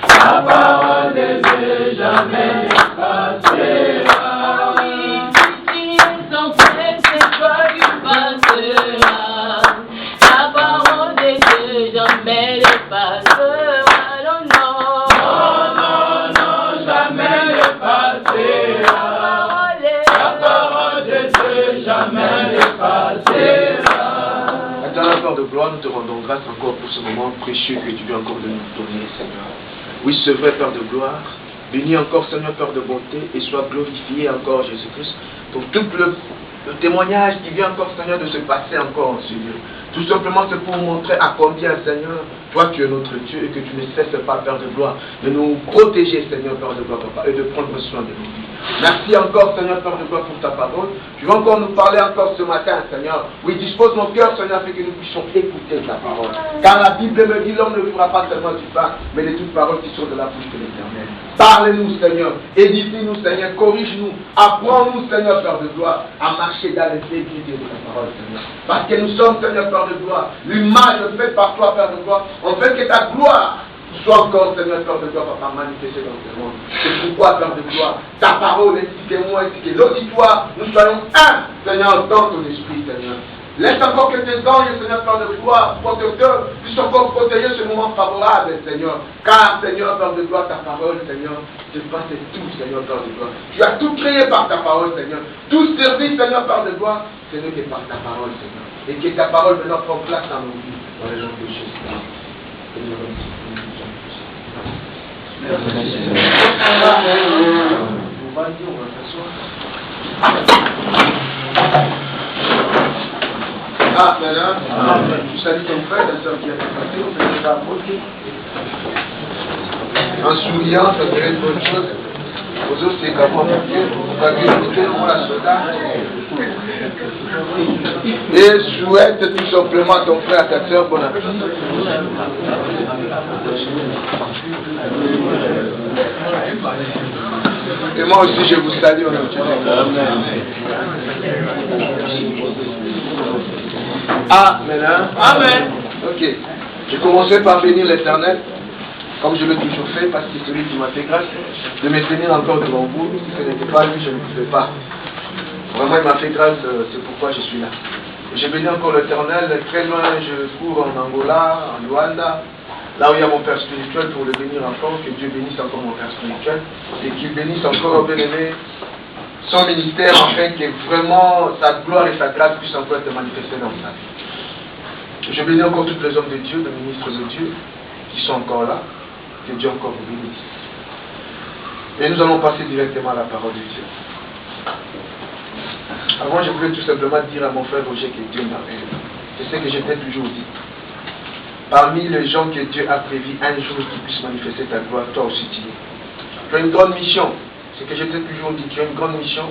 Ta parole de Dieu jamais n'effacera. Si son frère, c'est toi qui passera. Ta parole de Dieu jamais n'effacera. Non, non. Non, non, non, jamais n'effacera. Ta parole de Dieu jamais n'effacera. Père de gloire, nous te rendons grâce encore pour ce moment précieux que tu viens encore de nous donner, Seigneur. Oui, c'est vrai, Père de gloire. Bénis encore, Seigneur, Père de bonté, et sois glorifié encore, Jésus-Christ, pour tout le témoignage qui vient encore, Seigneur, de se passer encore, Seigneur. Tout simplement, c'est pour montrer à combien, Seigneur, toi, tu es notre Dieu, et que tu ne cesses pas, Père de gloire, de nous protéger, Seigneur, Père de gloire, Papa, et de prendre soin de nos vies. Merci encore, Seigneur, Père de gloire, pour ta parole. Tu vas encore nous parler encore ce matin, Seigneur. Oui, dispose nos cœurs, Seigneur, afin que nous puissions écouter ta parole. Car la Bible me dit, l'homme ne vivra pas seulement du pain, mais de toutes paroles qui sont de la bouche de l'Éternel. Parle-nous, Seigneur. Édifie-nous, Seigneur. Corrige-nous. Apprends-nous, Seigneur, Père de gloire, à marcher dans l'intégrité de ta parole, Seigneur. Parce que nous sommes, Seigneur, Père de gloire, l'image faite par toi, Père de gloire. On fait que ta gloire soit encore, Seigneur, Père de gloire, Papa, manifesté dans ce monde. C'est pourquoi, Père de gloire, ta parole, ainsi que moi, ainsi que l'auditoire, nous soyons un, Seigneur, dans ton esprit, Seigneur. Laisse encore que tes anges, Seigneur, Père de gloire, protecteurs, puissent encore protéger ce moment favorable, Seigneur. Car, Seigneur, Père de gloire, ta parole, Seigneur, te passe tout, Seigneur, Père de gloire. Tu as tout créé par ta parole, Seigneur. Tout service, Seigneur, Père de gloire, ce n'est que par ta parole, Seigneur. Et que ta parole maintenant prend place dans nos vies, dans le nom de Jésus. Merci. On va s'asseoir. Ah, maintenant, tu salues ton frère, la soeur qui a passé, on fait ça en souriant, ça dirait une bonne chose. Aux autres, c'est comment Dieu, vous avez écouté le mot la soldat. Et souhaite tout simplement à ton frère, à ta soeur, bon appétit. Et moi aussi, je vous salue en nom de Jésus. Amen. Amen. Ok. Je commencerai par bénir l'Éternel, comme je l'ai toujours fait, parce que c'est celui qui m'a fait grâce de me tenir encore devant vous. Si ce n'était pas lui, je ne pouvais pas. Vraiment, il m'a fait grâce, c'est pourquoi je suis là. Je bénis encore l'Éternel. Très loin, je cours en Angola, en Luanda, là où il y a mon père spirituel, pour le bénir encore. Que Dieu bénisse encore mon père spirituel et qu'il bénisse encore, bien-aimé, son ministère, afin que vraiment sa gloire et sa grâce puissent encore être manifestées dans sa vie. Je bénis encore tous les hommes de Dieu, les ministres de Dieu, qui sont encore là. Que Dieu encore vous bénisse. Et nous allons passer directement à la parole de Dieu. Avant, je voulais tout simplement dire à mon frère Roger que Dieu m'a fait. C'est ce que je t'ai toujours dit. Parmi les gens que Dieu a prévu un jour qui puisse manifester ta gloire, toi aussi tu es. Tu as une grande mission. C'est ce que je t'ai toujours dit. Tu as une grande mission.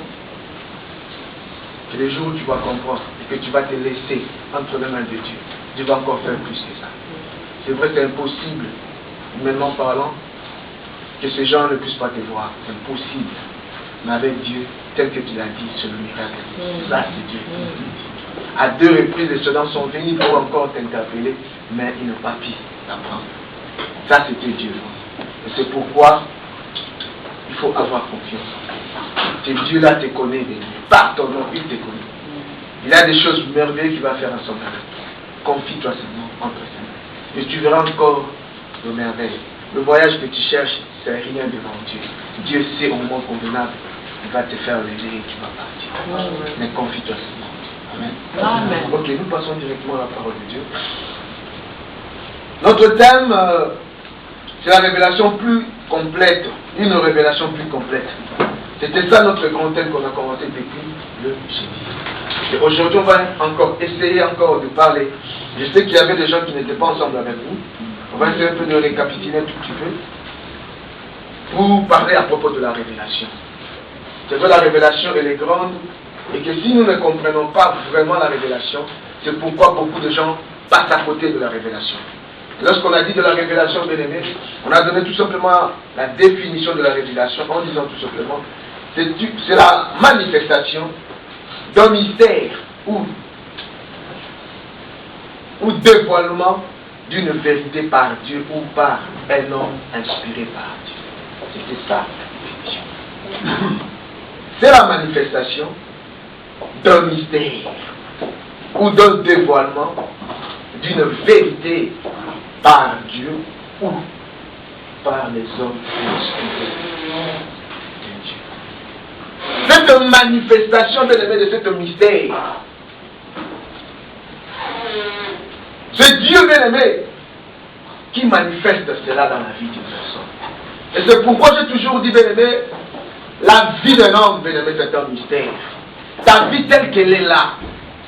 Que les jours où tu vas comprendre et que tu vas te laisser entre les mains de Dieu, Dieu va encore faire plus que ça. C'est vrai, c'est impossible, humainement parlant, que ces gens ne puissent pas te voir. C'est impossible. Mais avec Dieu, tel que tu l'as dit, c'est le miracle. Ça, c'est Dieu. À 2 reprises, les soldats sont venus pour encore t'interpeller, mais ils n'ont pas pu t'apprendre. Ça, c'était Dieu. Et c'est pourquoi il faut avoir confiance. Que Dieu là te connaît, par ton nom, il te connaît. Il a des choses merveilleuses qu'il va faire en son âme. Confie-toi seulement entre ses mains. Et tu verras encore de merveilles. Le voyage que tu cherches, c'est rien devant Dieu. Dieu sait au moment convenable, il va te faire lever et tu vas partir. Mais confie-toi seulement. Amen. Amen. Ok, nous passons directement à la parole de Dieu. Notre thème, c'est la révélation plus complète. Une révélation plus complète. C'était ça notre grand thème qu'on a commencé depuis le jeudi. Et aujourd'hui, on va encore essayer encore de parler. Je sais qu'il y avait des gens qui n'étaient pas ensemble avec vous. On va essayer un peu de récapituler un tout petit peu pour parler à propos de la révélation. C'est vrai, la révélation, elle est grande, et que si nous ne comprenons pas vraiment la révélation, c'est pourquoi beaucoup de gens passent à côté de la révélation. Lorsqu'on a dit de la révélation, bien aimé, on a donné tout simplement la définition de la révélation en disant tout simplement, c'est la manifestation d'un mystère ou dévoilement d'une vérité par Dieu ou par un homme inspiré par Dieu. C'était ça la définition. C'est la manifestation d'un mystère ou d'un dévoilement d'une vérité par Dieu ou par les hommes inspirés de Dieu. Cette manifestation, bien aimé, de ce mystère, c'est Dieu, bien aimé, qui manifeste cela dans la vie d'une personne. Et c'est pourquoi j'ai toujours dit, bien aimé, la vie d'un homme, bien aimé, c'est un mystère. Ta vie telle qu'elle est là,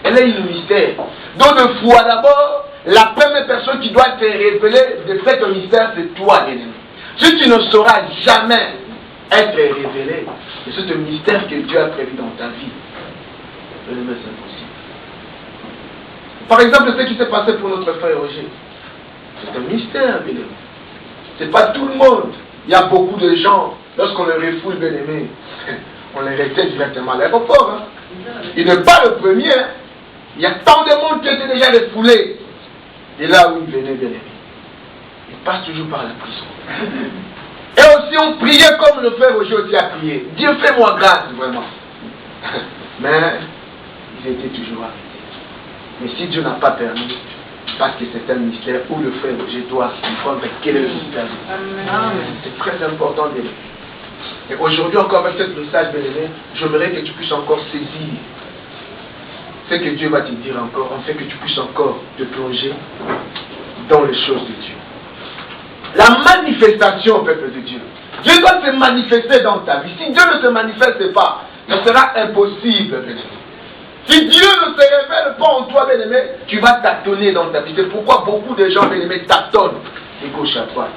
elle est un mystère. Donc, de foi d'abord, la première personne qui doit te révéler de cet mystère, c'est toi, bien aimé. Si tu ne sauras jamais être révélé de ce mystère que Dieu a prévu dans ta vie, bien aimé, c'est impossible. Par exemple, ce qui s'est passé pour notre frère Roger, c'est un mystère, bien aimé. C'est pas tout le monde. Il y a beaucoup de gens, lorsqu'on les refoule, bien aimé, on les rejette directement à l'aéroport. Hein. Il n'est pas le premier. Il y a tant de monde qui était déjà refoulé. Et là où il venait, bien aimé, il passe toujours par la prison. Et aussi, on priait comme le frère Roger aussi a prié. Dieu, fais-moi grâce, vraiment. Mais ils étaient toujours arrêtés. Mais si Dieu n'a pas permis, parce que c'est un mystère où le frère Roger doit comprendre quel est le mystère. C'est très important de l'aimer. Et aujourd'hui encore avec ce message, bien aimé, j'aimerais que tu puisses encore saisir ce que Dieu va te dire encore, en fait que tu puisses encore te plonger dans les choses de Dieu. La manifestation au peuple de Dieu. Dieu doit se manifester dans ta vie. Si Dieu ne se manifeste pas, ce sera impossible, bien aimé. Si Dieu ne se révèle pas en toi, bien aimé, tu vas tâtonner dans ta vie. C'est pourquoi beaucoup de gens, bien aimés, tâtonnent de gauche à droite.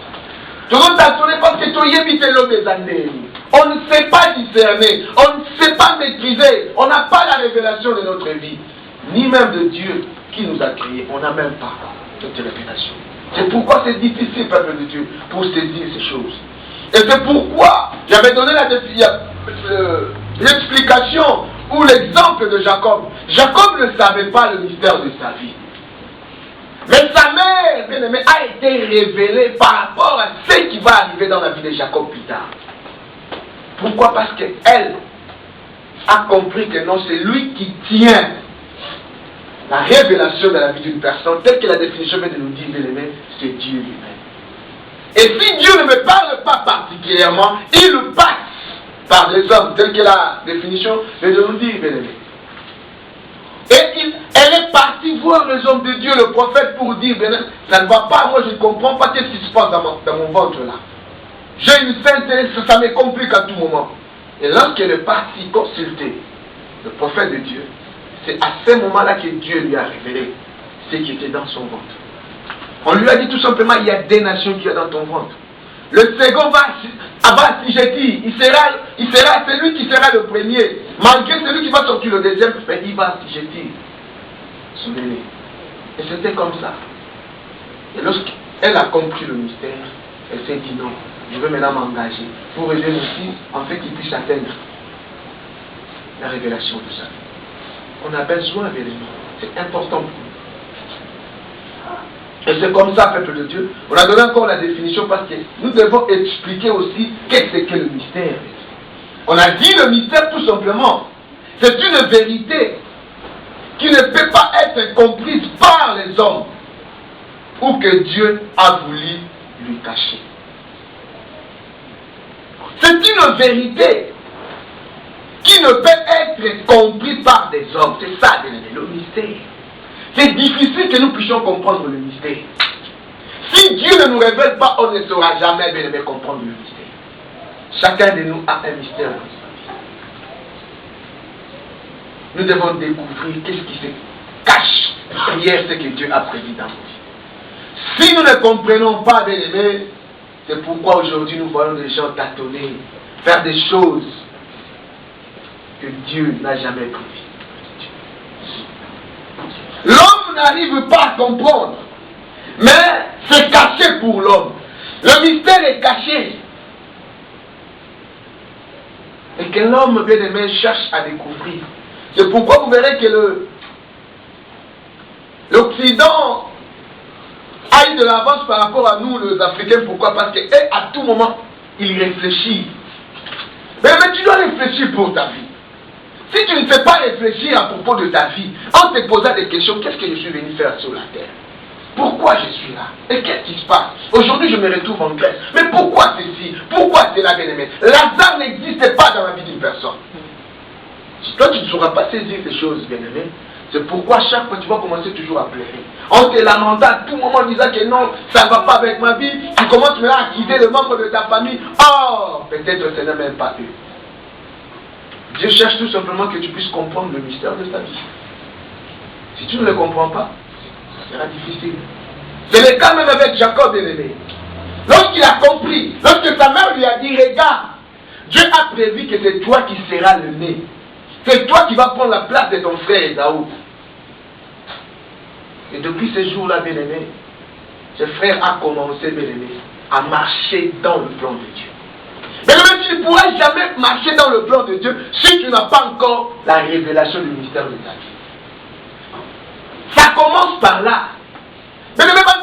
Tu vas tâtonner parce que tu évites l'homme des années. On ne sait pas discerner, on ne sait pas maîtriser, on n'a pas la révélation de notre vie, ni même de Dieu qui nous a créés. On n'a même pas cette révélation. C'est pourquoi c'est difficile, peuple de Dieu, pour saisir ces choses. Et c'est pourquoi j'avais donné l'explication ou l'exemple de Jacob. Jacob ne savait pas le mystère de sa vie. Mais sa mère, bien aimée, a été révélée par rapport à ce qui va arriver dans la vie de Jacob plus tard. Pourquoi? Parce qu'elle a compris que non, c'est lui qui tient la révélation de la vie d'une personne, telle que la définition vient de nous dire, bien aimé, c'est Dieu lui-même. Et si Dieu ne me parle pas particulièrement, il le passe par les hommes, telle que la définition vient de nous dire, bien aimé. Et elle est partie voir les hommes de Dieu, le prophète, pour dire, bien aimé, ça ne va pas, moi je ne comprends pas ce qui se passe dans mon ventre là. J'ai une sainteté, ça me complique à tout moment. Et lorsqu'elle est partie consulter le prophète de Dieu, c'est à ce moment-là que Dieu lui a révélé ce qui était dans son ventre. On lui a dit tout simplement, il y a des nations qui sont dans ton ventre. Le second va assujettir, il sera celui qui sera le premier. Malgré celui qui va sortir le deuxième, mais il va assujettir son aîné. Et c'était comme ça. Et lorsqu'elle a compris le mystère, elle s'est dit non, je veux maintenant m'engager pour aider mon fils, en fait qu'il puisse atteindre la révélation de ça. On a besoin de lui. C'est important pour nous. Et c'est comme ça, peuple de Dieu. On a donné encore la définition parce que nous devons expliquer aussi qu'est-ce que le mystère. On a dit le mystère tout simplement. C'est une vérité qui ne peut pas être comprise par les hommes ou que Dieu a voulu lui cacher. C'est une vérité qui ne peut être comprise par des hommes. C'est ça, le mystère. C'est difficile que nous puissions comprendre le mystère. Si Dieu ne nous révèle pas, on ne saura jamais bien aimé comprendre le mystère. Chacun de nous a un mystère dans sa vie. Nous devons découvrir qu'est-ce qui se cache derrière ce que Dieu a prévu dans nos vies. Si nous ne comprenons pas, bien aimé, c'est pourquoi aujourd'hui nous voyons des gens tâtonner, faire des choses que Dieu n'a jamais prévues. L'homme n'arrive pas à comprendre, mais c'est caché pour l'homme. Le mystère est caché. Et que l'homme, bien aimé, cherche à découvrir. C'est pourquoi vous verrez que l'Occident a eu de l'avance par rapport à nous, les Africains. Pourquoi? Parce qu'à tout moment, il réfléchit. Mais tu dois réfléchir pour ta vie. Si tu ne fais pas réfléchir à propos de ta vie, en te posant des questions, qu'est-ce que je suis venu faire sur la terre? Pourquoi je suis là? Et qu'est-ce qui se passe? Aujourd'hui, je me retrouve en Grèce. Mais pourquoi ceci? Pourquoi cela, bien-aimé? Lazare n'existait pas dans la vie d'une personne. Si toi, tu ne sauras pas saisir ces choses, bien-aimé, c'est pourquoi chaque fois, tu vas commencer toujours à pleurer. On te lamentant à tout moment en disant que non, ça ne va pas avec ma vie. Tu commences maintenant à quitter le membre de ta famille. Oh, peut-être ce n'est même pas eux. Dieu cherche tout simplement que tu puisses comprendre le mystère de ta vie. Si tu ne le comprends pas, ça sera difficile. C'est le cas même avec Jacob, bien-aimé. Lorsqu'il a compris, lorsque sa mère lui a dit, regarde, Dieu a prévu que c'est toi qui seras le né. C'est toi qui vas prendre la place de ton frère Ésaü. Et depuis ce jour-là, bien-aimé, ce frère a commencé, bien-aimé, à marcher dans le plan de Dieu. Mais tu ne pourras jamais marcher dans le plan de Dieu si tu n'as pas encore la révélation du mystère de ta vie. Ça commence par là. Mais même quand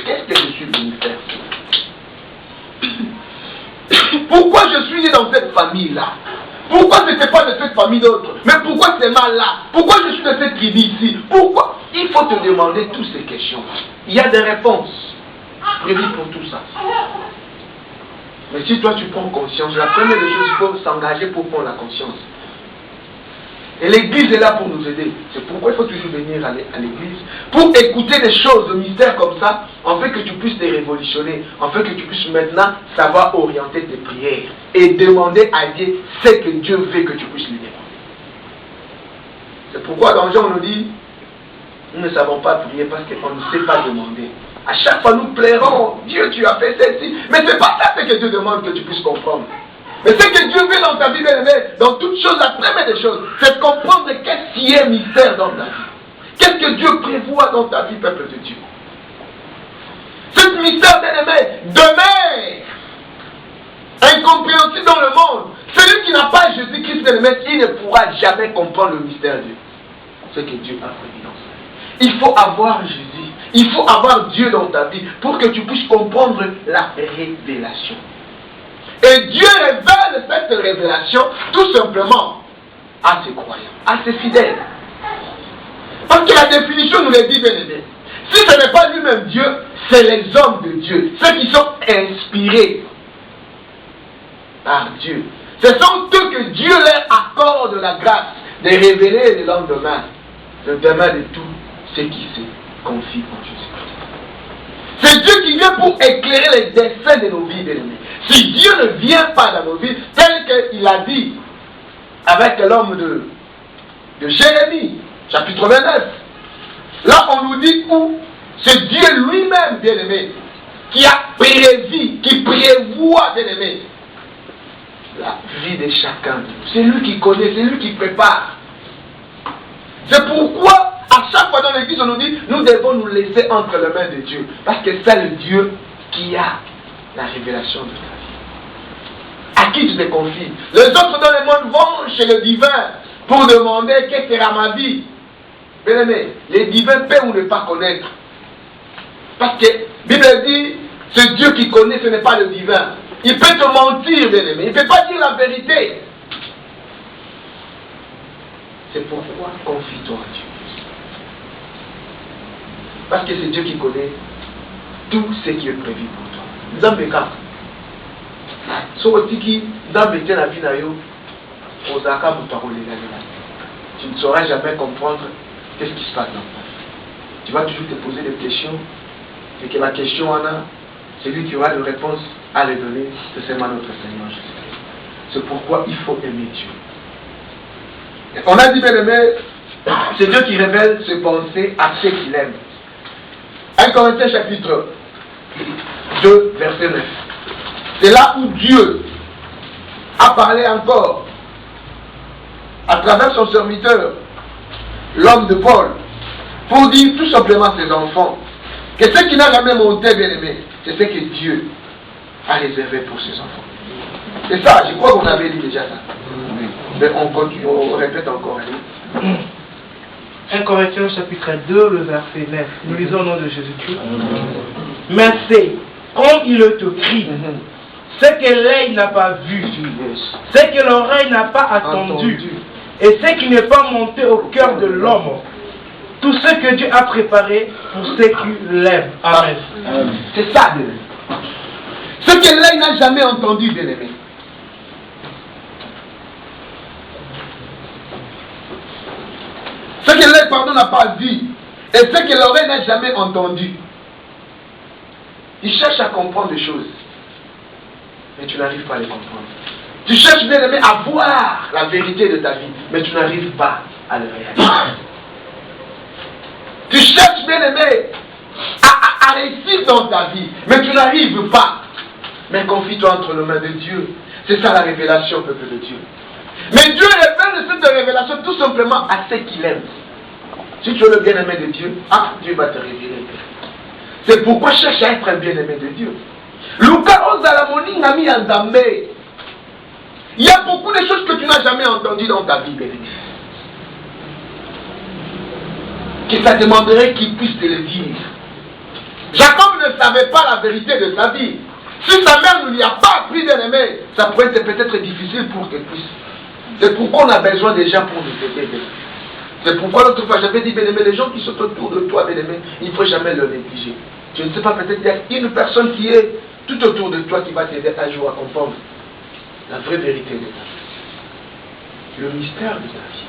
qu'est-ce que je suis venu faire? Pourquoi je suis né dans cette famille-là? Pourquoi ce n'était pas de cette famille d'autre? Mais pourquoi c'est mal là? Pourquoi je suis de cette tribu ici? Pourquoi? Il faut te demander toutes ces questions. Il y a des réponses prévues pour tout ça. Mais si toi tu prends conscience, la première des choses, il faut s'engager pour prendre la conscience. Et l'église est là pour nous aider. C'est pourquoi il faut toujours venir à l'église. Pour écouter des choses, de mystères comme ça, en fait que tu puisses te révolutionner. En fait que tu puisses maintenant savoir orienter tes prières. Et demander à Dieu ce que Dieu veut que tu puisses lui demander. C'est pourquoi dans Jean on nous dit, nous ne savons pas prier parce qu'on ne sait pas demander. À chaque fois nous plairons, Dieu tu as fait ceci. Mais ce n'est pas ça que Dieu demande que tu puisses comprendre. Mais ce que Dieu veut dans ta vie, bien-aimé, dans toutes choses, la première des choses, c'est de comprendre qu'est-ce qui est mystère dans ta vie. Qu'est-ce que Dieu prévoit dans ta vie, peuple de Dieu. Ce mystère, bien-aimé, demeure incompréhensible dans le monde. Celui qui n'a pas Jésus-Christ, bien-aimé, il ne pourra jamais comprendre le mystère de Dieu. Ce que Dieu a prévu dans sa vie. Il faut avoir Jésus. Il faut avoir Dieu dans ta vie pour que tu puisses comprendre la révélation. Et Dieu révèle cette révélation tout simplement à ses croyants, à ses fidèles. Parce que la définition nous le dit, bien aimé. Si ce n'est pas lui-même Dieu, c'est les hommes de Dieu, ceux qui sont inspirés par Dieu. Ce sont eux que Dieu leur accorde la grâce de révéler le lendemain de tout ce qui se confie en Jésus-Christ. C'est Dieu qui vient pour éclairer les desseins de nos vies, bien aimés. Si Dieu ne vient pas dans nos vies, tel qu'il a dit avec l'homme de Jérémie, chapitre 29, là on nous dit où c'est Dieu lui-même, bien-aimé, qui a prévu, qui prévoit, bien-aimé, la vie de chacun. C'est lui qui connaît, c'est lui qui prépare. C'est pourquoi à chaque fois dans l'église on nous dit nous devons nous laisser entre les mains de Dieu, parce que c'est le Dieu qui a la révélation de ta vie. À qui tu te confies? Les autres dans le monde vont chez le divin pour demander quelle sera ma vie. Bien aimé, les divins peuvent ou ne pas connaître. Parce que la Bible dit, c'est Dieu qui connaît, ce n'est pas le divin. Il peut te mentir, bien aimé, il ne peut pas dire la vérité. C'est pourquoi confie-toi à Dieu. Parce que c'est Dieu qui connaît tout ce qui est prévu pour toi. Zambeka. Tu ne sauras jamais comprendre qu'est-ce qui se passe dans ta vie. Tu vas toujours te poser des questions. Et que la question en a, celui qui aura les réponses à les donner, c'est seulement notre Seigneur Jésus-Christ. C'est pourquoi il faut aimer Dieu. Et on a dit, bien aimé, c'est Dieu qui révèle ses pensées à ceux qu'il aime. 1 Corinthiens chapitre 2, verset 9. C'est là où Dieu a parlé encore à travers son serviteur, l'homme de Paul, pour dire tout simplement à ses enfants que ce qui n'a jamais monté, bien aimé, c'est ce que Dieu a réservé pour ses enfants. C'est ça, je crois qu'on avait dit déjà ça. Mais on continue, on répète encore. 1 Corinthiens chapitre 2, le verset 9. Nous lisons au nom de Jésus-Christ. Mais c'est, comme il te crie, ce que l'œil n'a pas vu, ce que l'oreille n'a pas attendu, et ce qui n'est pas monté au cœur de l'homme, tout ce que Dieu a préparé pour ceux qui l'aiment. Amen. C'est ça, bien-aimé. Ce que l'œil n'a jamais entendu, bien-aimé. Ce que l'œil, n'a pas vu, et ce que l'oreille n'a jamais entendu. Il cherche à comprendre des choses, mais tu n'arrives pas à les comprendre. Tu cherches, bien-aimé, à voir la vérité de ta vie, mais tu n'arrives pas à le réaliser. Tu cherches, bien-aimé, à réussir dans ta vie, mais tu n'arrives pas. Mais confie-toi entre les mains de Dieu. C'est ça la révélation, peuple de Dieu. Mais Dieu révèle cette révélation tout simplement à ceux qu'il aime. Si tu es le bien-aimé de Dieu, Dieu va te révéler. C'est pourquoi cherche à être un bien-aimé de Dieu. Il y a beaucoup de choses que tu n'as jamais entendues dans ta vie, bien-aimé. Que ça demanderait qu'il puisse te le dire. Jacob ne savait pas la vérité de sa vie. Si sa mère ne lui a pas appris, bien-aimé, ça pourrait être peut-être difficile pour qu'elle puisse. C'est pourquoi on a besoin des gens pour nous aider. C'est pourquoi l'autre fois j'avais dit, bien-aimé, les gens qui sont autour de toi, bien-aimé, il ne faut jamais le négliger. Je ne sais pas, peut-être il y a une personne qui est tout autour de toi qui va t'aider un jour à comprendre la vraie vérité de ta vie. Le mystère de ta vie.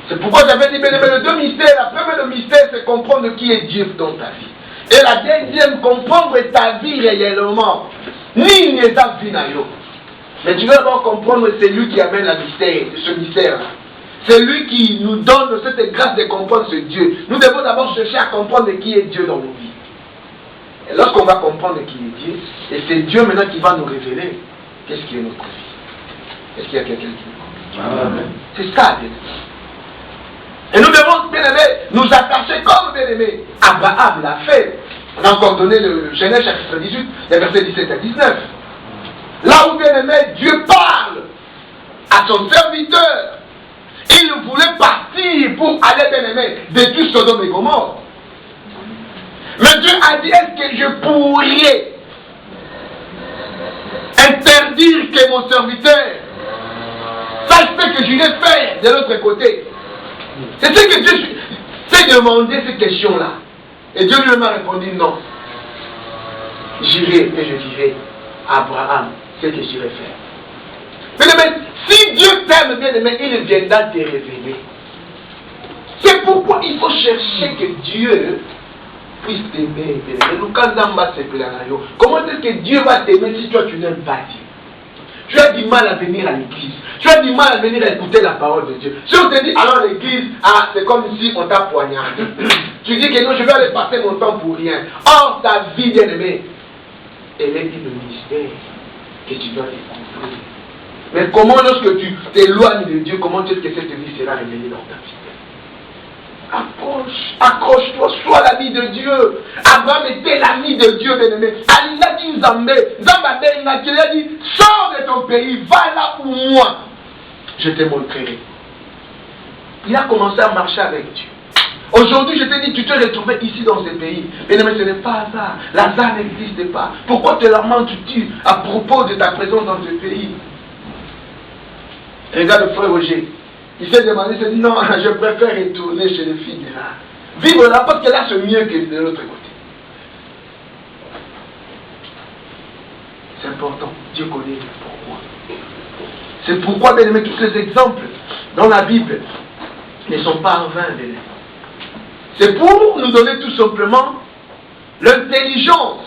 C'est pourquoi j'avais dit, bien-aimé, les deux mystères. La première mystère, c'est comprendre qui est Dieu dans ta vie. Et la deuxième, comprendre ta vie réellement. Ni n'est ta vie naïo. Mais tu dois d'abord comprendre, c'est lui qui amène ce mystère-là. C'est lui qui nous donne cette grâce de comprendre ce Dieu. Nous devons d'abord chercher à comprendre qui est Dieu dans nos vies. Et lorsqu'on va comprendre qui est Dieu, et c'est Dieu maintenant qui va nous révéler qu'est-ce qui est notre vie. Est-ce qu'il y a quelqu'un qui nous comprend? C'est ça, bien. Et nous devons, bien aimé, nous attacher comme bien aimé. Abraham l'a fait. On a encore donné le Genèse chapitre 18, les versets 17 à 19. Là où, bien aimé, Dieu parle à son serviteur. Il voulait partir pour aller, bien aimé, détruire Sodome et Gomorrhe. Mais Dieu a dit, est-ce que je pourrais interdire que mon serviteur sache ce que j'irai faire de l'autre côté? C'est ce que Dieu s'est demandé, ces questions-là. Et Dieu lui a répondu non. J'irai et je dirai à Abraham ce que j'irai faire. Mais si Dieu t'aime, bien aimé, il viendra te révéler. C'est pourquoi il faut chercher que Dieu puisse t'aimer. Comment est-ce que Dieu va t'aimer si toi tu n'aimes pas Dieu? Tu as du mal à venir à l'église. Tu as du mal à venir à écouter la parole de Dieu. Si on te dit, alors l'église, c'est comme si on t'a poignardé. Tu dis que non, je vais aller passer mon temps pour rien. Or, ta vie, bien-aimée, elle est une mystère que tu dois découvrir. Mais comment, lorsque tu t'éloignes de Dieu, comment est-ce que cette vie sera révélée dans ta vie? Accroche-toi, sois l'ami de Dieu. Abraham était l'ami de Dieu, bien-aimé. Il a dit Nzambé, il a dit, sors de ton pays, va là où moi, je te montrerai. Il a commencé à marcher avec Dieu. Aujourd'hui, je te dis, tu te retrouves ici dans ce pays. Bien-aimé, ce n'est pas hasard. Lazare n'existe pas. Pourquoi te lamentes-tu à propos de ta présence dans ce pays? Regarde le frère Roger. Il s'est demandé, il s'est dit, non, je préfère retourner chez les filles de là. Vivre là, parce que là, c'est mieux que de l'autre côté. C'est important. Dieu connaît pourquoi. C'est pourquoi, bien aimé, tous les exemples dans la Bible ne sont pas en vain, bien aimé. C'est pour nous donner tout simplement l'intelligence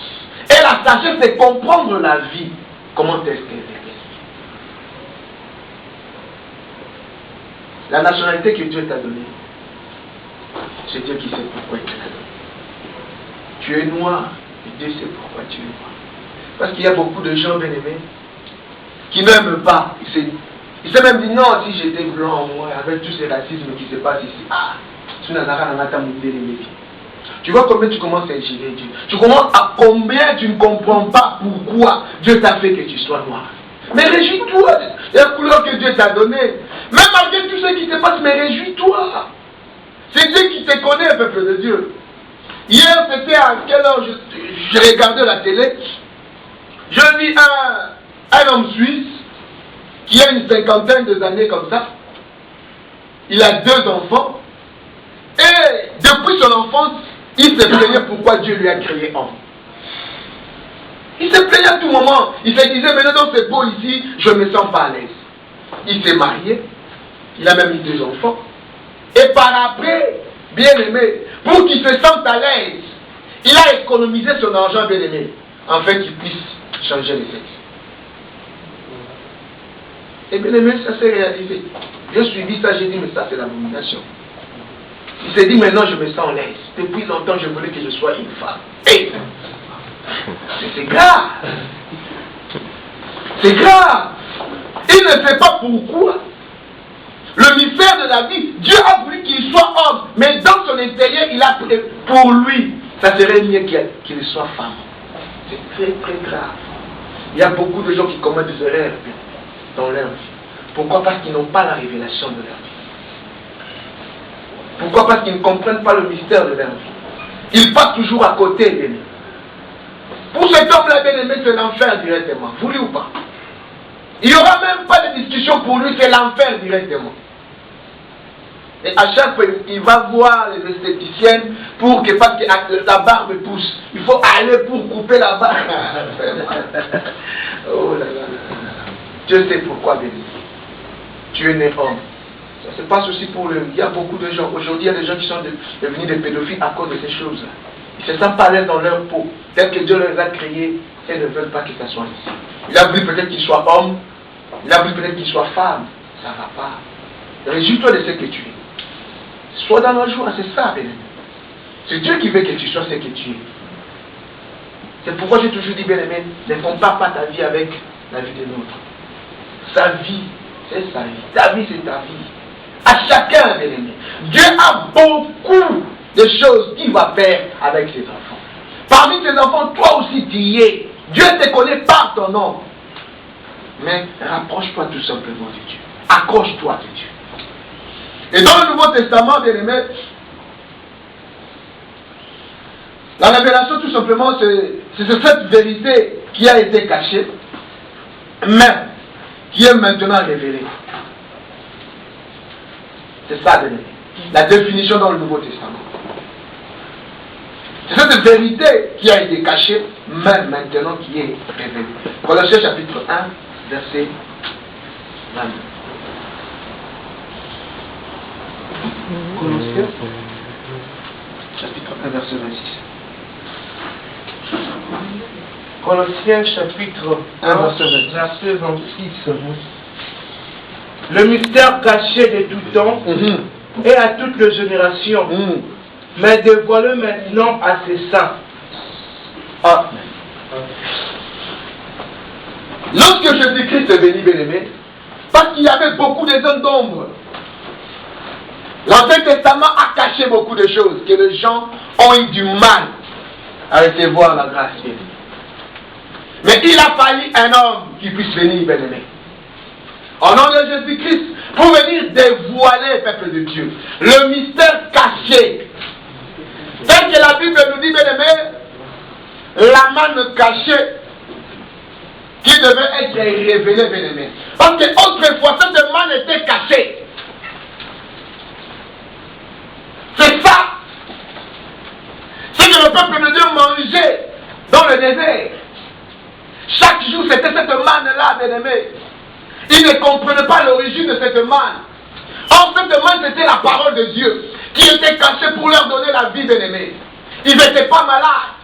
et la sagesse de comprendre la vie. Comment est-ce qu'elle est? La nationalité que Dieu t'a donnée, c'est Dieu qui sait pourquoi il te l'a donnée. Tu es noir, et Dieu sait pourquoi tu es noir. Parce qu'il y a beaucoup de gens, bien aimés, qui n'aiment pas. Il s'est même dit, non, si j'étais blanc, moi, avec tous ces racismes qui se passent ici, tu vois combien tu commences à ingérer Dieu. Tu commences à combien tu ne comprends pas pourquoi Dieu t'a fait que tu sois noir. Mais réjouis-toi de la couleur que Dieu t'a donnée. Même malgré tout ce qui se passe, mais réjouis-toi. C'est Dieu qui te connaît, peuple de Dieu. Hier, c'était à quelle heure je regardais la télé. Je vis un homme suisse qui a une 50aine d'années comme ça. Il a 2 enfants. Et depuis son enfance, il se plaignait pourquoi Dieu lui a créé homme. Il se plaignait à tout moment. Il se disait, mais non, c'est beau ici, je ne me sens pas à l'aise. Il s'est marié. Il a même eu 2 enfants. Et par après, bien aimé, pour qu'il se sente à l'aise, il a économisé son argent, bien aimé, afin qu'il puisse changer les sexes. Et bien aimé, ça s'est réalisé. J'ai suivi ça, j'ai dit, mais ça c'est l'abomination. Il s'est dit, maintenant je me sens à l'aise. Depuis longtemps, je voulais que je sois une femme. Et c'est grave. C'est grave. Il ne sait pas pourquoi. Le mystère de la vie, Dieu a voulu qu'il soit homme, mais dans son intérieur, il a pris pour lui, ça serait mieux qu'il soit femme. C'est très très grave. Il y a beaucoup de gens qui commettent des erreurs dans leur vie. Pourquoi? Parce qu'ils n'ont pas la révélation de leur vie. Pourquoi? Parce qu'ils ne comprennent pas le mystère de leur vie. Ils passent toujours à côté, bien aimé. Pour cet homme-là, bien aimé, c'est l'enfer directement, voulu ou pas. Il n'y aura même pas de discussion pour lui, c'est l'enfer directement. Et à chaque fois, il va voir les esthéticiennes pour que, parce que la barbe pousse. Il faut aller pour couper la barbe. Oh là là. Dieu sait pourquoi, bien aimé. Tu es né homme. Ça se passe aussi pour le... Il y a beaucoup de gens. Aujourd'hui, il y a des gens qui sont devenus des pédophiles à cause de ces choses-là. Ils se sentent pas à l'aise dans leur peau. Tel que Dieu les a créés, et ne veulent pas que ça soit ici. Il a voulu peut-être qu'il soit homme. Il a voulu peut-être qu'il soit femme. Ça ne va pas. Réjouis-toi de ce que tu es. Sois dans la joie, c'est ça, bien aimé. C'est Dieu qui veut que tu sois ce que tu es. C'est pourquoi j'ai toujours dit, bien aimé, ne compare pas ta vie avec la vie de l'autre. Sa vie, c'est sa vie. Ta vie, c'est ta vie. À chacun, bien aimé. Dieu a beaucoup de choses qu'il va faire avec ses enfants. Parmi tes enfants, toi aussi tu y es. Dieu te connaît par ton nom. Mais rapproche-toi tout simplement de Dieu. Accroche-toi de Dieu. Et dans le Nouveau Testament, bien aimé, la révélation tout simplement, c'est cette vérité qui a été cachée, mais qui est maintenant révélée. C'est ça, bien aimé. La définition dans le Nouveau Testament. C'est cette vérité qui a été cachée, mais maintenant qui est révélée. Colossiens chapitre 1, verset 22. Colossiens chapitre 1, verset 26. Colossiens chapitre 1, verset 26. Le mystère caché de tout temps et à toutes les générations, mais dévoilé maintenant à ses saints. Amen. Lorsque Jésus-Christ est venu, bien-aimé, parce qu'il y avait beaucoup de zones d'ombre, l'Ancien Testament a caché beaucoup de choses que les gens ont eu du mal à recevoir la grâce, bien-aimé. Mais il a fallu un homme qui puisse venir, bien-aimé, au nom de Jésus-Christ, pour venir dévoiler, peuple de Dieu, le mystère caché. Tel que la Bible nous dit, bien-aimé, la manne cachée qui devait être révélée, bien-aimé. Parce que autrefois, cette manne était cachée. C'est ça. C'est que le peuple de Dieu mangeait dans le désert. Chaque jour, c'était cette manne-là, bien-aimé. Ils ne comprenaient pas l'origine de cette manne. Or, cette manne, c'était la parole de Dieu qui était cachée pour leur donner la vie, bien-aimé. Ils n'étaient pas malades.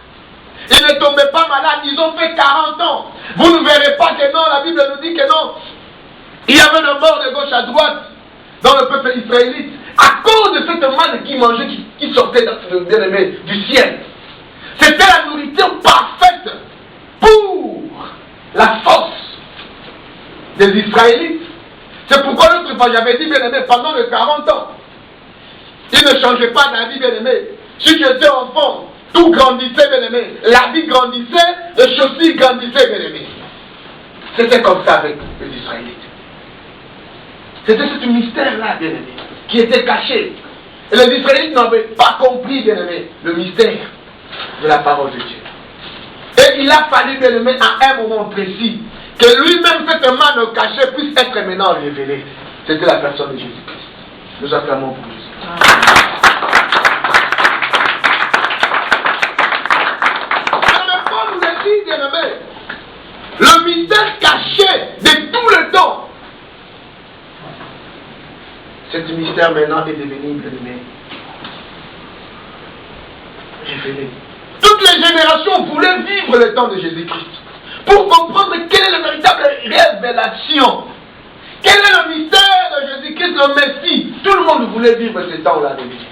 Ils ne tombaient pas malades. Ils ont fait 40 ans. Vous ne verrez pas que non, la Bible nous dit que non. Il y avait le mort de gauche à droite dans le peuple israélite à cause de cette manne qui mangeait, qui sortait bien-aimé du ciel. C'était la nourriture parfaite pour la force des Israélites. C'est pourquoi l'autre fois j'avais dit, bien-aimé, pendant les 40 ans, ils ne changeaient pas d'avis, bien-aimé. Si tu étais enfant, tout grandissait, bien-aimé. La vie grandissait, les chaussures grandissaient, bien-aimé. C'était comme ça avec les Israélites. C'était ce mystère-là, bien-aimé, qui était caché. Et les Israélites n'avaient pas compris, bien aimé, le mystère de la parole de Dieu. Et il a fallu, bien aimé, à un moment précis, que lui-même, cette manne cachée, puisse être maintenant révélée. C'était la personne de Jésus-Christ. Nous acclamons pour Jésus. Paul nous a dit, bien aimé, le mystère caché de tout le temps. Ce mystère maintenant est devenu, bien aimé, révélé. Toutes les générations voulaient vivre le temps de Jésus-Christ pour comprendre quelle est la véritable révélation. Quel est le mystère de Jésus-Christ, le Messie. Tout le monde voulait vivre ce temps-là de vie.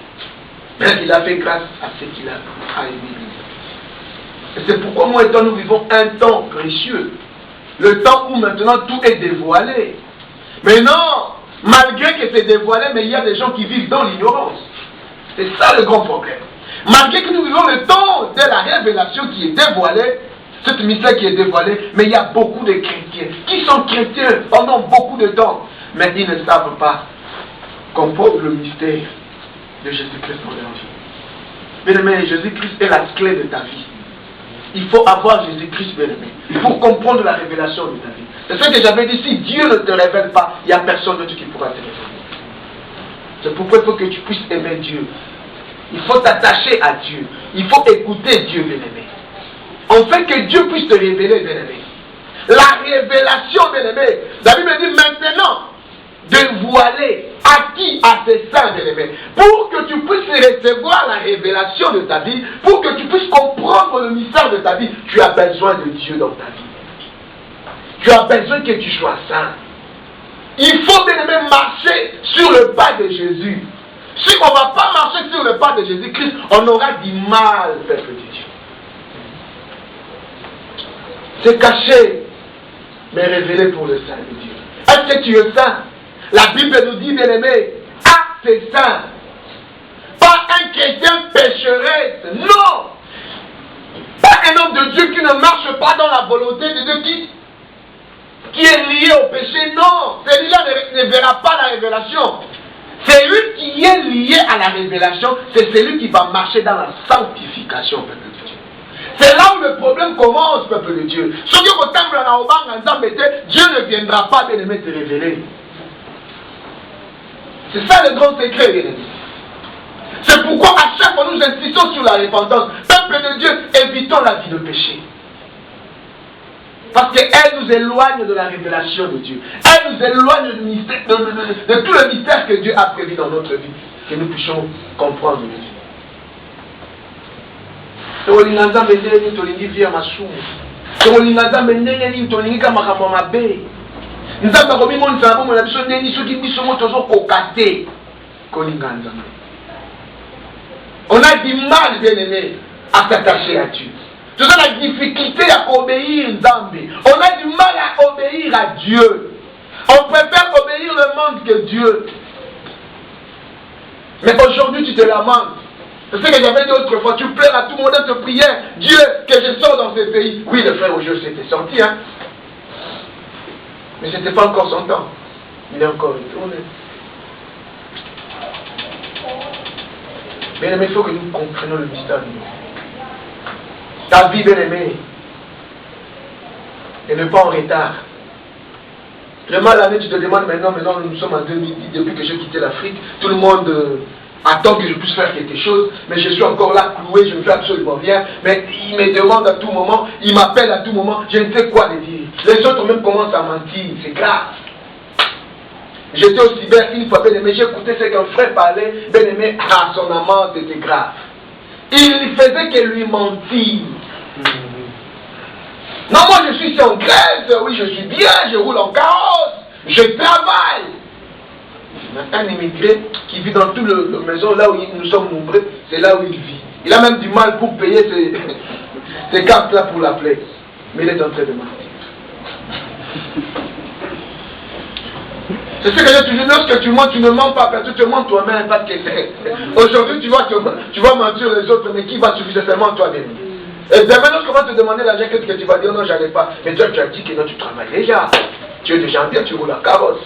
Mais il a fait grâce à ce qu'il a émis. Et c'est pourquoi moi et toi, nous vivons un temps précieux. Le temps où maintenant tout est dévoilé. Mais non, malgré que c'est dévoilé, mais il y a des gens qui vivent dans l'ignorance. C'est ça le grand problème. Malgré que nous vivons le temps de la révélation qui est dévoilée, cette mystère qui est dévoilée, mais il y a beaucoup de chrétiens qui sont chrétiens pendant beaucoup de temps, mais ils ne savent pas comprendre le mystère de Jésus-Christ dans leur vie. Bien-aimé, Jésus-Christ est la clé de ta vie. Il faut avoir Jésus-Christ, bien-aimé, pour comprendre la révélation de ta vie. C'est ce que j'avais dit, si Dieu ne te révèle pas, il n'y a personne d'autre qui pourra te révéler. C'est pourquoi il faut que tu puisses aimer Dieu. Il faut t'attacher à Dieu. Il faut écouter Dieu, bien-aimé. Afin que Dieu puisse te révéler, bien-aimé. La révélation, bien-aimé. La Bible dit maintenant, dévoiler à qui? À ses saints, bien-aimé. Pour que tu puisses recevoir la révélation de ta vie, pour que tu puisses comprendre le mystère de ta vie, tu as besoin de Dieu dans ta vie. Tu as besoin que tu sois saint. Il faut, bien-aimé, marcher sur le pas de Jésus. Si on ne va pas marcher sur le pas de Jésus-Christ, on aura du mal, peuple de Dieu. C'est caché, mais révélé pour le saint de Dieu. Est-ce que tu es saint? La Bible nous dit, bien-aimé, ah, c'est saint. Pas un chrétien pécheresse, non. Pas un homme de Dieu qui ne marche pas dans la volonté de Dieu, qui est lié au péché, non. Celui-là ne verra pas la révélation. Celui qui est lié à la révélation, c'est celui qui va marcher dans la sanctification, peuple de Dieu. C'est là où le problème commence, peuple de Dieu. Dieu ne viendra pas, bien-aimé, te révéler. C'est ça le grand secret, bien-aimé. C'est pourquoi à chaque fois nous insistons sur la repentance. Peuple de Dieu, évitons la vie de péché. Parce qu'elle nous éloigne de la révélation de Dieu. Elle nous éloigne du mystère, de tout le mystère que Dieu a prévu dans notre vie. Que nous puissions comprendre le vie. On a du mal, bien aimé, à s'attacher à Dieu. C'est ça la difficulté à obéir Nzambe. On a du mal à obéir à Dieu. On préfère obéir le monde que Dieu. Mais aujourd'hui tu te lamentes. C'est ce que j'avais dit autrefois. Tu pleures à tout le monde de te prier. Dieu, que je sors dans ce pays. Oui, le frère aujourd'hui c'était sorti. Hein? Mais ce n'était pas encore son temps. Il est encore retourné. Bien aimé, il faut que nous comprenions le mystère de Dieu. Ta vie, bien aimée, et ne pas en retard. Vraiment, l'année, tu te demandes maintenant, nous sommes en 2010, depuis que j'ai quitté l'Afrique, tout le monde attend que je puisse faire quelque chose, mais je suis encore là, cloué, je ne fais absolument rien, mais il me demande à tout moment, il m'appelle à tout moment, je ne sais quoi lui dire. Les autres même commencent à mentir, c'est grave. J'étais au cyber une fois, bien aimé, j'écoutais ce qu'un frère parlait, bien aimé, à son amant, c'était grave. Il faisait que lui mentir. Non, moi je suis ici en Grèce, oui je suis bien, je roule en carrosse, je travaille. Un immigré qui vit dans toute la maison, là où nous sommes nombreux, c'est là où il vit. Il a même du mal pour payer ces cartes-là pour l'appeler. Mais il est en train de mentir. C'est ce que j'ai toujours dit, lorsque tu mens, tu ne mens pas, parce que tu mens toi-même, parce que aujourd'hui tu vas mentir les autres, mais qui va suffire seulement toi-même. Et demain, lorsqu'on va te demander l'argent, qu'est-ce que tu vas dire? Non, j'en ai pas. Mais toi, tu as dit que non, tu travailles déjà. Tu es déjà bien, tu roules en carrosse.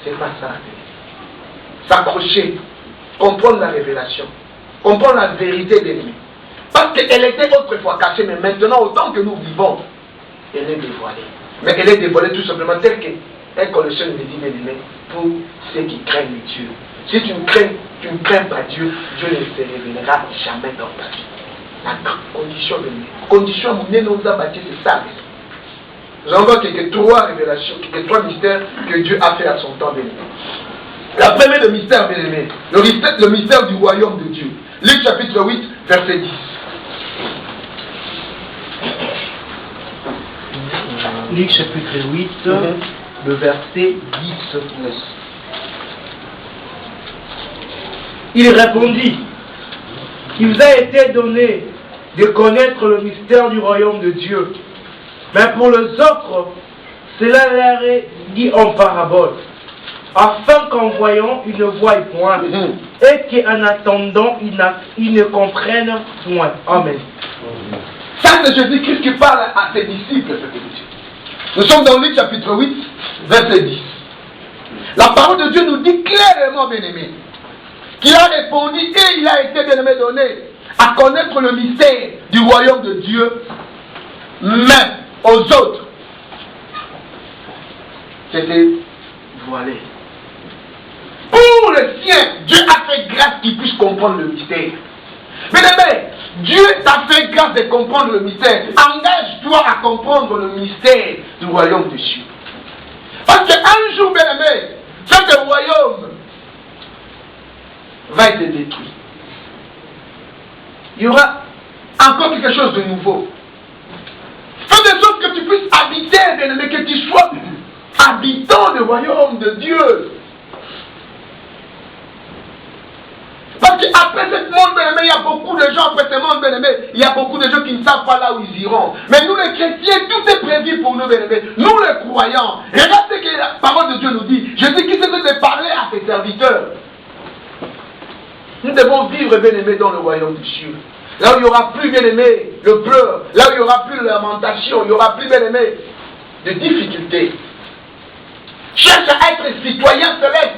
C'est pas ça. s'accrocher, comprendre la révélation, comprendre la vérité de l'ennemi. Parce qu'elle était autrefois cachée, mais maintenant, autant que nous vivons, elle est dévoilée. Mais elle est dévoilée tout simplement telle qu'un Colossien nous dit, bien-aimé, pour ceux qui craignent Dieu. Si tu ne crains pas Dieu, Dieu ne se révélera jamais dans ta vie. La condition de nous. Condition à mener nos abattus, c'est ça. Nous allons voir quelques trois révélations, quelques trois mystères que Dieu a fait à son temps, bien-aimé. La première de mystère, bien-aimé, le mystère du royaume de Dieu. Luc chapitre 8, verset 10. Luc chapitre 8, le verset 10. Il répondit, il vous a été donné de connaître le mystère du royaume de Dieu. Mais pour les autres, cela leur est dit en parabole, afin qu'en voyant, ils ne voient point, et qu'en attendant, ils ne comprennent point. Amen. Ça, c'est Jésus-Christ qui parle à ses disciples. Nous sommes dans Luc chapitre 8, verset 10. La parole de Dieu nous dit clairement, bien-aimé, qu'il a répondu et il a été, bien-aimé, donné à connaître le mystère du royaume de Dieu, mais aux autres, c'était voilé. Pour les siens, Dieu a fait grâce qu'ils puissent comprendre le mystère. Bien-aimé, Dieu t'a fait grâce de comprendre le mystère. Engage-toi à comprendre le mystère du royaume de Dieu. Parce qu'un jour, bien-aimé, ce royaume va être détruit. Il y aura encore quelque chose de nouveau. Fais de sorte que tu puisses habiter, bien-aimé, que tu sois habitant du royaume de Dieu. Parce qu'après ce monde, bien-aimé, il y a beaucoup de gens, après ce monde, bien-aimé, il y a beaucoup de gens qui ne savent pas là où ils iront. Mais nous les chrétiens, tout est prévu pour nous, bien-aimé. Nous les croyants. Regarde ce que la parole de Dieu nous dit. Jésus-Christ essaie de parler à ses serviteurs. Nous devons vivre, bien-aimé, dans le royaume de Dieu. Là où il n'y aura plus, bien-aimé, le pleur. Là où il n'y aura plus de lamentation. Il n'y aura plus, bien-aimé, de difficultés. Cherche à être citoyen céleste.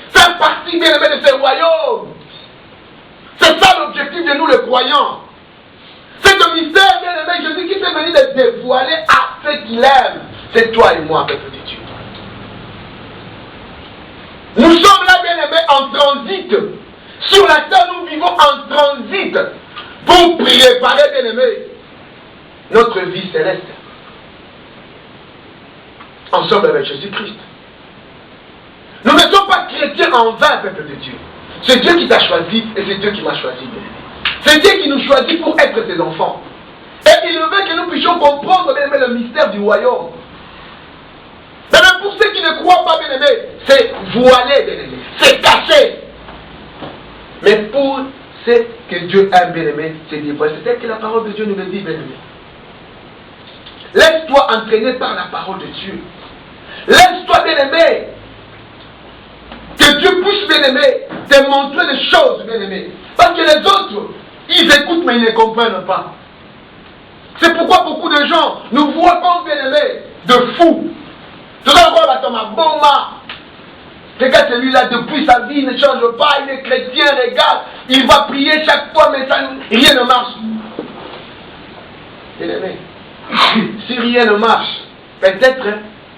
Faire partie, bien-aimé, de ce royaume. C'est ça l'objectif de nous les croyants. C'est un mystère, bien-aimé, Jésus-Christ est venu de dévoiler à ceux qu'il aime. C'est toi et moi, peuple de Dieu. Nous sommes là, bien-aimés, en transit. Sur la terre, nous vivons en transit pour préparer, bien-aimés, notre vie céleste. Ensemble avec Jésus-Christ. Nous ne sommes pas chrétiens en vain, peuple de Dieu. C'est Dieu qui t'a choisi et c'est Dieu qui m'a choisi. C'est Dieu qui nous choisit pour être ses enfants. Et il veut que nous puissions comprendre, bien-aimé, le mystère du royaume. Mais même pour ceux qui ne croient pas, bien-aimé, c'est voilé, bien-aimé. C'est caché. Mais pour ceux que Dieu aime, bien-aimé, c'est dévoilé. C'est tel que la parole de Dieu nous le dit, bien-aimé. Laisse-toi entraîner par la parole de Dieu. Laisse-toi, bien-aimé, que Dieu puisse, bien-aimé, te montrer des choses, bien-aimé. Parce que les autres, ils écoutent mais ils ne comprennent pas. C'est pourquoi beaucoup de gens nous voient comme, bien-aimé, de fous. Tu vas voir la Thomas Boma. Regarde celui-là, depuis sa vie, il ne change pas, il est chrétien, regarde. Il va prier chaque fois, mais ça, rien ne marche. Bien-aimé, si rien ne marche, peut-être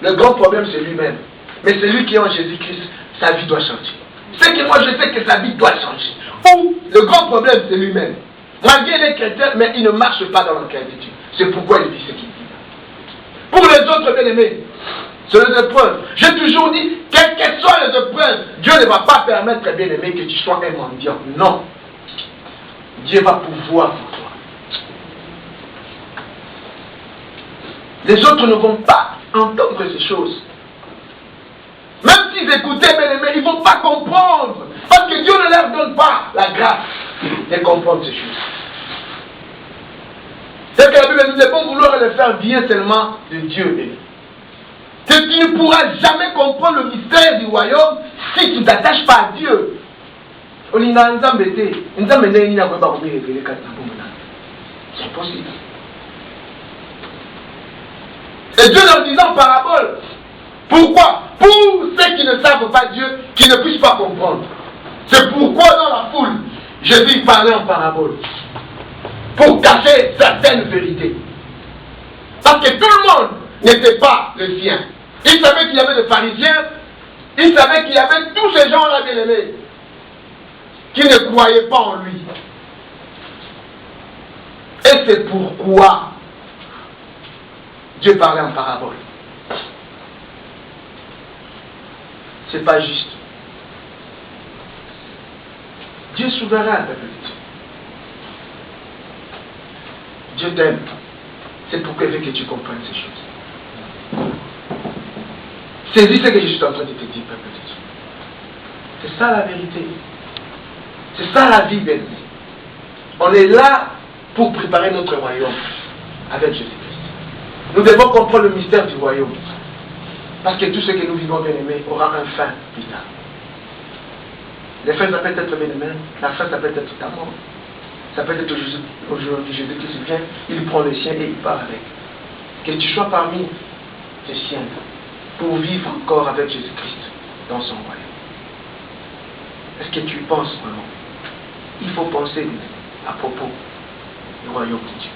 le grand problème c'est lui-même. Mais celui qui est en Jésus-Christ, sa vie doit changer. C'est que moi je sais que sa vie doit changer. Ou le grand problème c'est lui-même. Malgré les chrétiens, mais il ne marche pas dans l'incrédulité. C'est pourquoi il dit ce qu'il dit. Pour les autres, bien-aimés, c'est les épreuves. J'ai toujours dit, quelles que soient les épreuves, Dieu ne va pas permettre, bien-aimé, que tu sois un mendiant. Non. Dieu va pouvoir pour toi. Les autres ne vont pas entendre ces choses. Même s'ils écoutaient, bien-aimés, ils ne vont pas comprendre. Parce que Dieu ne leur donne pas la grâce de comprendre ces choses. C'est que la Bible nous dit, bon vouloir le faire vient seulement de Dieu. Que tu ne pourras jamais comprendre le mystère du royaume si tu ne t'attaches pas à Dieu. C'est possible. Et Dieu leur disant en parabole. Pourquoi? Pour ceux qui ne savent pas Dieu, qui ne puissent pas comprendre. C'est pourquoi dans la foule, Jésus parlait en parabole. Pour cacher certaines vérités. Parce que tout le monde n'était pas le sien. Il savait qu'il y avait des pharisiens, il savait qu'il y avait tous ces gens-là bien-aimés qui ne croyaient pas en lui. Et c'est pourquoi Dieu parlait en parabole. C'est pas juste. Dieu est souverain, peuple de Dieu. Dieu t'aime. C'est pourquoi il veut que tu comprennes ces choses. Saisis ce que je suis en train de te dire, peuple de Dieu. C'est ça la vérité. C'est ça la vie, bien. On est là pour préparer notre royaume avec Jésus-Christ. Nous devons comprendre le mystère du royaume. Parce que tout ce que nous vivons, bien aimé, aura un fin plus tard. Les fins, ça peut être bien aimé. La fin, ça peut être ta mort. Ça peut être aujourd'hui Jésus-Christ vient, il prend le sien et il part avec. Que tu sois parmi tes siens pour vivre encore avec Jésus-Christ dans son royaume. Est-ce que tu y penses vraiment? Il faut penser à propos du royaume de Dieu.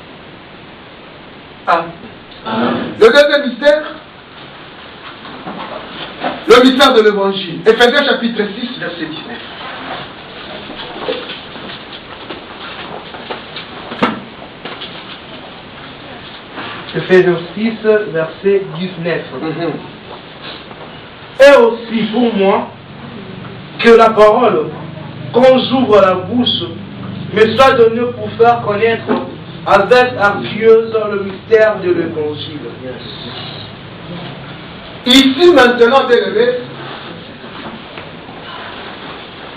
Amen. Le deuxième mystère, le mystère de l'évangile. Éphésiens chapitre 6, verset 19. Éphésiens 6, verset 19. Et aussi pour moi, que la parole, quand j'ouvre la bouche, me soit donnée pour faire connaître avec hargneuse le mystère de l'évangile. Ici maintenant, bien aimé,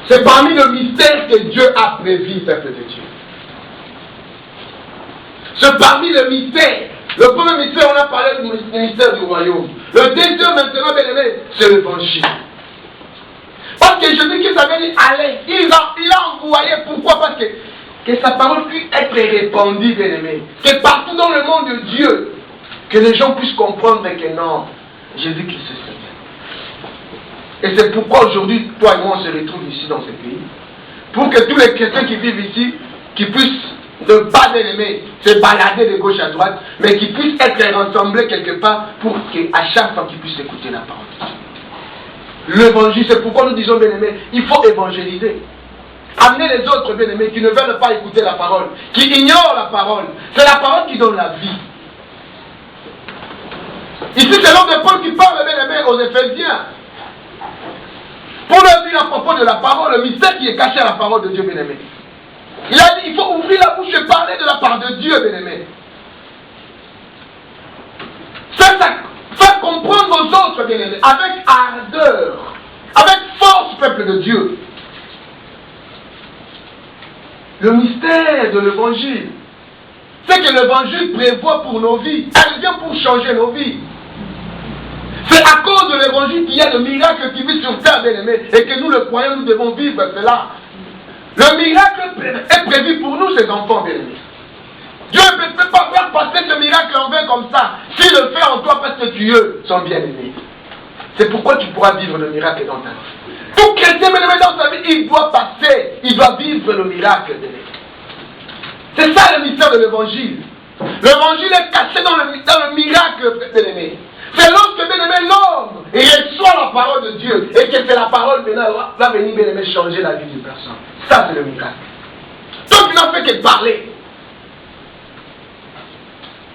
c'est parmi le mystère que Dieu a prévu, peuple de Dieu. C'est parmi le mystère. Le premier mystère, on a parlé du mystère du royaume. Le deuxième maintenant, bien aimé, c'est l'évangile. Parce que Jésus-Christ avait dit, allez, il a envoyé. Pourquoi? Parce que sa parole puisse être répandue, bien aimé. Que partout dans le monde de Dieu, que les gens puissent comprendre que non, Jésus-Christ est Seigneur. Et c'est pourquoi aujourd'hui, toi et moi, on se retrouve ici dans ce pays. Pour que tous les chrétiens qui vivent ici, qui puissent ne pas bien-aimer, se balader de gauche à droite, mais qui puissent être rassemblés quelque part pour qu'à chaque fois qu'ils puissent écouter la parole de Dieu. L'évangile, c'est pourquoi nous disons bien-aimé, il faut évangéliser. Amener les autres bien-aimés qui ne veulent pas écouter la parole, qui ignorent la parole. C'est la parole qui donne la vie. Ici, c'est l'homme de Paul qui parle bien-aimé aux Éphésiens. Pour leur dire à propos de la parole, le mystère qui est caché à la parole de Dieu, bien-aimé. Il a dit, il faut ouvrir la bouche et parler de la part de Dieu, bien-aimé. Faire comprendre aux autres, bien-aimés, avec ardeur, avec force, peuple de Dieu. Le mystère de l'évangile, c'est que l'évangile prévoit pour nos vies. Elle vient pour changer nos vies. C'est à cause de l'évangile qu'il y a le miracle qui vit sur terre, bien-aimé, et que nous, le croyants, nous devons vivre cela. Le miracle est prévu pour nous, ces enfants bien-aimés. Dieu ne peut pas faire passer ce miracle en vain comme ça. S'il le fait en toi parce que tu es son bien-aimé. C'est pourquoi tu pourras vivre le miracle dans ta vie. Tout chrétien bien-aimé dans sa vie, il doit passer, il doit vivre le miracle bien-aimé. C'est ça le mystère de l'évangile. L'évangile est caché dans le miracle bien-aimé. C'est lorsque bien-aimé l'homme reçoit la parole de Dieu et que c'est la parole maintenant va venir bien-aimé changer la vie d'une personne. Ça c'est le miracle. Donc il n'a fait que parler.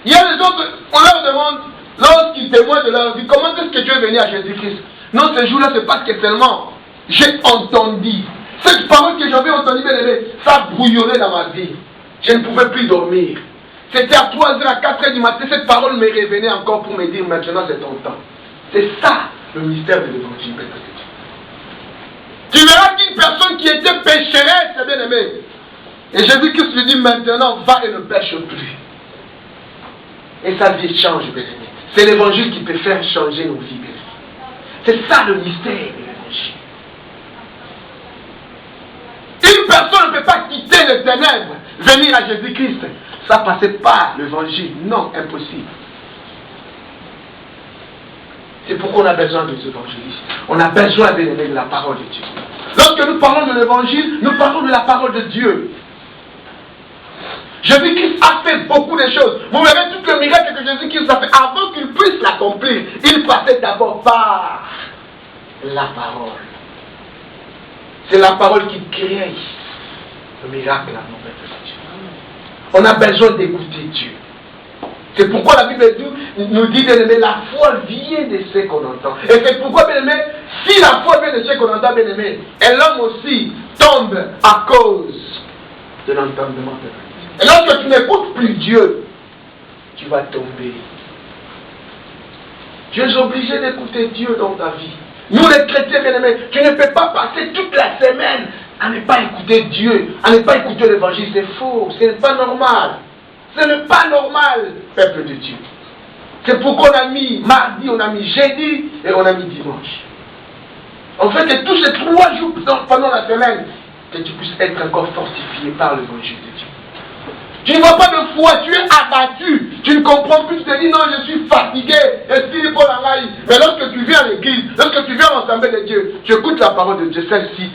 Il y a les autres, on leur demande, lorsqu'ils témoignent de leur vie, comment est-ce que tu es venu à Jésus-Christ? Non, ce jour-là, c'est parce que seulement j'ai entendu. Cette parole que j'avais entendue, bien aimé, ça brouillonnait dans ma vie. Je ne pouvais plus dormir. C'était à 3h, à 4h du matin, cette parole me revenait encore pour me dire, maintenant c'est ton temps. C'est ça, le mystère de l'évangile. Tu verras qu'une personne qui était pécheresse, c'est bien aimé. Et Jésus-Christ lui dit, maintenant, va et ne pêche plus. Et sa vie change, bien aimé. C'est l'évangile qui peut faire changer nos vies, bien aimé. C'est ça le mystère de l'évangile. Une personne ne peut pas quitter les ténèbres, venir à Jésus-Christ. Ça ne passait pas l'évangile. Non, impossible. C'est pourquoi on a besoin des évangélistes. On a besoin, bien aimé, de la parole de Dieu. Lorsque nous parlons de l'évangile, nous parlons de la parole de Dieu. Jésus-Christ a fait beaucoup de choses. Vous verrez tout le miracle que Jésus-Christ a fait. Avant qu'il puisse l'accomplir, il passait d'abord par la parole. C'est la parole qui crée le miracle à nos de Dieu. On a besoin d'écouter Dieu. C'est pourquoi la Bible nous dit, bien aimé, la foi vient de ce qu'on entend. Et c'est pourquoi, bien aimé, si la foi vient de ce qu'on entend, bien aimé, et l'homme aussi tombe à cause de l'entendement de Dieu. Et lorsque tu n'écoutes plus Dieu, tu vas tomber. Tu es obligé d'écouter Dieu dans ta vie. Nous les chrétiens, bien aimés, tu ne peux pas passer toute la semaine à ne pas écouter Dieu, à ne pas écouter l'évangile. C'est faux, ce n'est pas normal. Ce n'est pas normal, peuple de Dieu. C'est pourquoi on a mis mardi, on a mis jeudi et on a mis dimanche. En fait, que tous ces 3 jours pendant la semaine, que tu puisses être encore fortifié par l'évangile de Dieu. Tu ne vois pas de foi, tu es abattu, tu ne comprends plus, tu te dis non, je suis fatigué, mais lorsque tu viens à l'église, lorsque tu viens à l'ensemble de Dieu, tu écoutes la parole de Dieu, celle-ci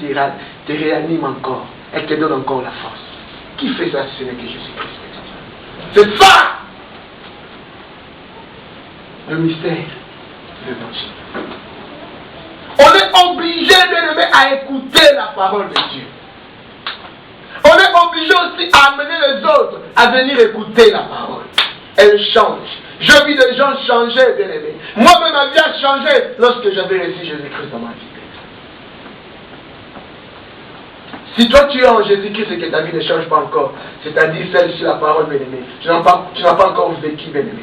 te réanime encore, elle te donne encore la force. Qui fait ça si ce n'est que Jésus-Christ? C'est ça le mystère de l'évangile. On est obligé, bien aimé, à écouter la parole de Dieu. On est obligé aussi à amener les autres à venir écouter la parole. Elle change. Je vis des gens changer, bien aimé. Moi-même, ma vie a changé lorsque j'avais reçu Jésus-Christ dans ma vie. Si toi tu es en Jésus-Christ et que ta vie ne change pas encore, c'est-à-dire celle-ci, la parole, bien aimé, tu n'as pas encore vécu, bien aimé,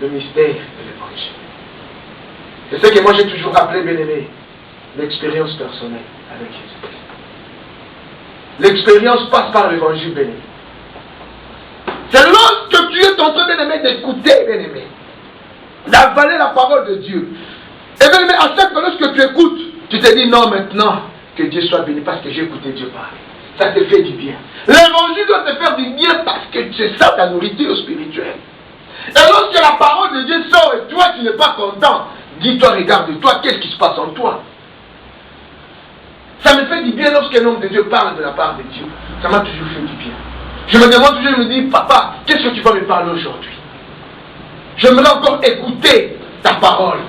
le mystère de l'évangile. C'est ce que moi j'ai toujours appelé, bien aimé, l'expérience personnelle avec Jésus-Christ. L'expérience passe par l'évangile, bien aimé. C'est lorsque tu es en train, bien aimé, d'écouter, bien aimé, d'avaler la parole de Dieu. Et bien aimé, à chaque fois lorsque tu écoutes, tu te dis non maintenant, que Dieu soit béni parce que j'ai écouté Dieu parler. Ça te fait du bien. L'évangile doit te faire du bien parce que c'est ça ta nourriture spirituelle. Et lorsque la parole de Dieu sort et toi tu n'es pas content, dis-toi, regarde-toi, qu'est-ce qui se passe en toi? Ça me fait du bien lorsque l'homme de Dieu parle de la part de Dieu. Ça m'a toujours fait du bien. Je me demande toujours, je me dis, papa, qu'est-ce que tu vas me parler aujourd'hui? J'aimerais encore écouter ta parole.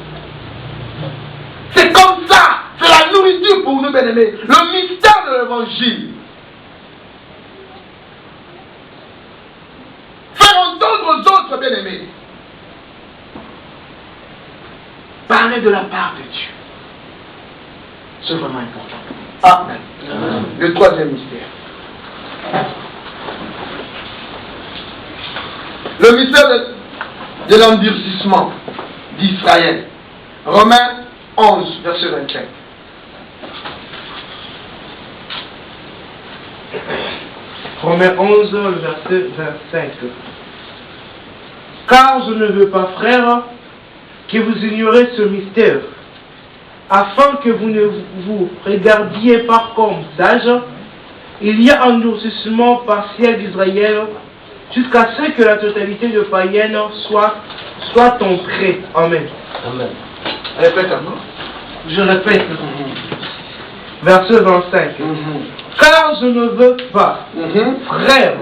C'est comme ça. C'est la nourriture pour nous, bien-aimés. Le mystère de l'évangile. Faire entendre aux autres, bien-aimés. Parler de la part de Dieu. C'est vraiment important. Amen. Le 3e mystère. Le mystère de l'endurcissement d'Israël. Romains 11, verset 24. Romains 11, le verset 25. Car je ne veux pas, frères, que vous ignorez ce mystère, afin que vous ne vous regardiez pas comme sages. Il y a un endurcissement partiel d'Israël jusqu'à ce que la totalité de païennes soit entrée. Amen. Amen. Répète encore. Je répète. Verset 25. Car je ne veux pas, frères,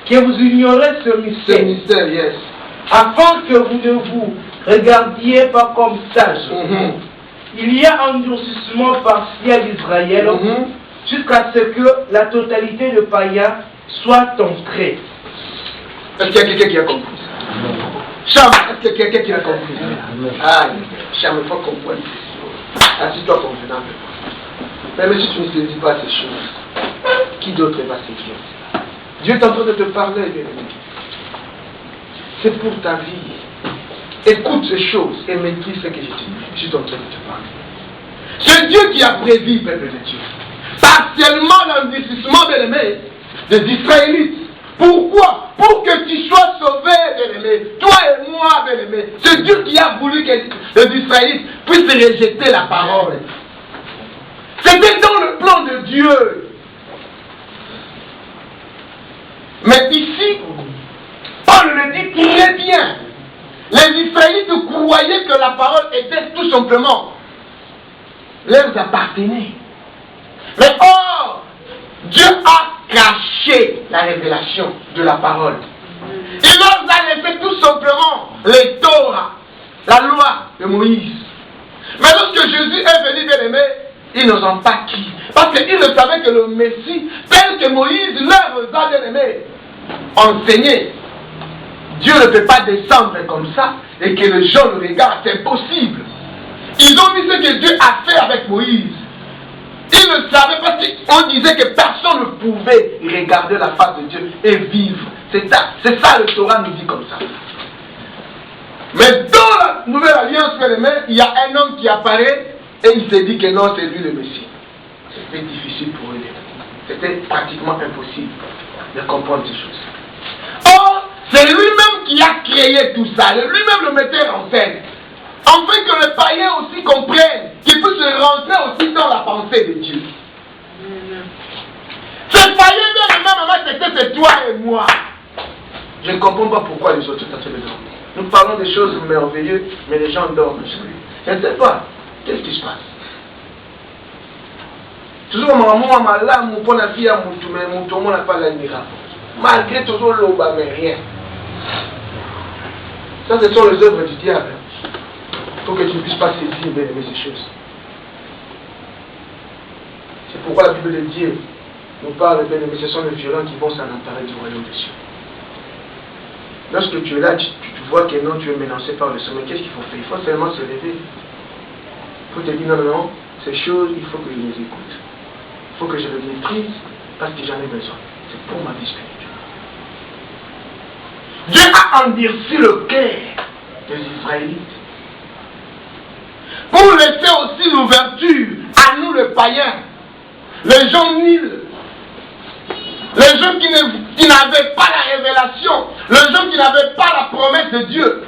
que vous ignorez ce mystère. Ce mystère, yes. Afin que vous ne vous regardiez pas comme sages. Il y a un endurcissement partiel d'Israël jusqu'à ce que la totalité de païens soit entrée. Est-ce qu'il y a quelqu'un qui a compris ça? Cham, est-ce qu'il y a quelqu'un qui a compris ça? Ah, Cham, il faut comprendre. Assis-toi convenablement. Même si tu ne saisis pas ces choses, qui d'autre va saisir? Dieu est en train de te parler, bien-aimé. C'est pour ta vie. Écoute ces choses et maîtrise ce que je suis en train de te parler. C'est Dieu qui a prévu, peuple de Dieu. Partiellement l'endurcissement, bien-aimé, des Israélites. Pourquoi? Pour que tu sois sauvé, bien-aimé. Toi et moi, bien-aimé. C'est Dieu qui a voulu que les Israélites puissent rejeter la parole. C'était dans le plan de Dieu. Mais ici, Paul le dit très bien. Les Israélites croyaient que de la parole étaient tout simplement, leur appartenait. Mais or, Dieu a caché la révélation de la parole. Il leur a laissé tout simplement les Torah, la loi de Moïse. Mais lorsque Jésus est venu, bien aimé, ils n'ont pas qui. Parce qu'ils ne savaient que le Messie, tel que Moïse leur a, bien aimé, enseigné. Dieu ne peut pas descendre comme ça et que les gens le regardent, c'est impossible. Ils ont vu ce que Dieu a fait avec Moïse. Ils ne savaient pas, on disait que personne ne pouvait regarder la face de Dieu et vivre. C'est ça le Torah nous dit comme ça. Mais dans la nouvelle alliance, bien aimé, il y a un homme qui apparaît et il s'est dit que non, c'est lui le Messie. C'était difficile pour eux. C'était pratiquement impossible de comprendre ces choses. Or, c'est lui-même qui a créé tout ça. Lui-même le mettait en scène. Afin que les païens aussi comprennent, qu'ils puissent rentrer aussi dans la pensée de Dieu. Ces païens, bien aimé, maman, c'est toi et moi. Je ne comprends pas pourquoi les autres sont dormir. Nous parlons des choses merveilleuses, mais les gens dorment. Je ne sais pas. Qu'est-ce qui se passe? Toujours maman, là, mon pon a fille, mon tourment n'a pas l'admira. Malgré toujours l'eau, mais rien. Ça, ce sont les œuvres du diable. Il faut que tu ne puisses pas saisir, bien aimer ces choses. C'est pourquoi la Bible de Dieu nous parle, bien aimé, ce sont les violents qui vont s'en emparer du royaume des cieux. Lorsque tu es là, tu vois que non, tu es menacé par le sommeil. Qu'est-ce qu'il faut faire? Il faut seulement se lever. Il faut te dire non, non, ces choses, il faut que je les écoute. Il faut que je les maîtrise parce que j'en ai besoin. C'est pour ma vie spirituelle. Dieu a endurci le cœur des Israélites pour laisser aussi l'ouverture à nous les païens, les gens nuls, les gens qui n'avaient pas la révélation, les gens qui n'avaient pas la promesse de Dieu.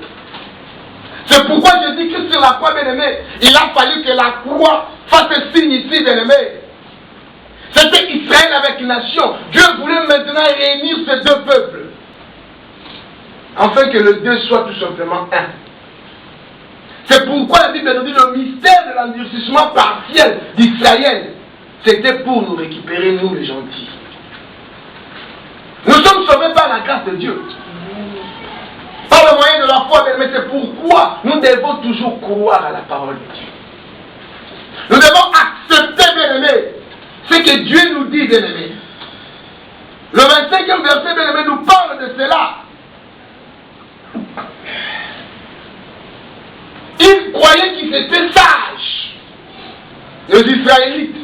C'est pourquoi je dis que sur la croix, bien aimé, il a fallu que la croix fasse ce signe ici, bien aimé. C'était Israël avec une nation. Dieu voulait maintenant réunir ces deux peuples, afin que les deux soient tout simplement un. C'est pourquoi la Bible nous dit le mystère de l'endurcissement partiel d'Israël, c'était pour nous récupérer, nous les gentils. Nous sommes sauvés par la grâce de Dieu. Par le moyen de la foi, mais c'est pourquoi nous devons toujours croire à la parole de Dieu. Nous devons accepter, bien-aimé, ce que Dieu nous dit, bien-aimé. Le 25e verset, bien-aimé, nous parle de cela. Ils croyaient qu'ils étaient sages, les Israélites.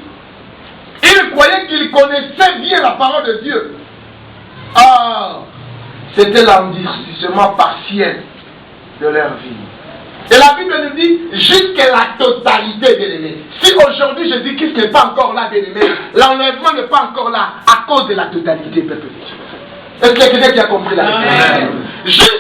Ils croyaient qu'ils connaissaient bien la parole de Dieu. Ah, c'était l'endurcissement partiel de leur vie. Et la Bible nous dit jusqu'à la totalité, bien-aimé. Si aujourd'hui Jésus-Christ n'est pas encore là, bien-aimé, l'enlèvement n'est pas encore là à cause de la totalité, peuple de Dieu. Est-ce qu'il y a quelqu'un qui a compris la réponse? Jusqu'à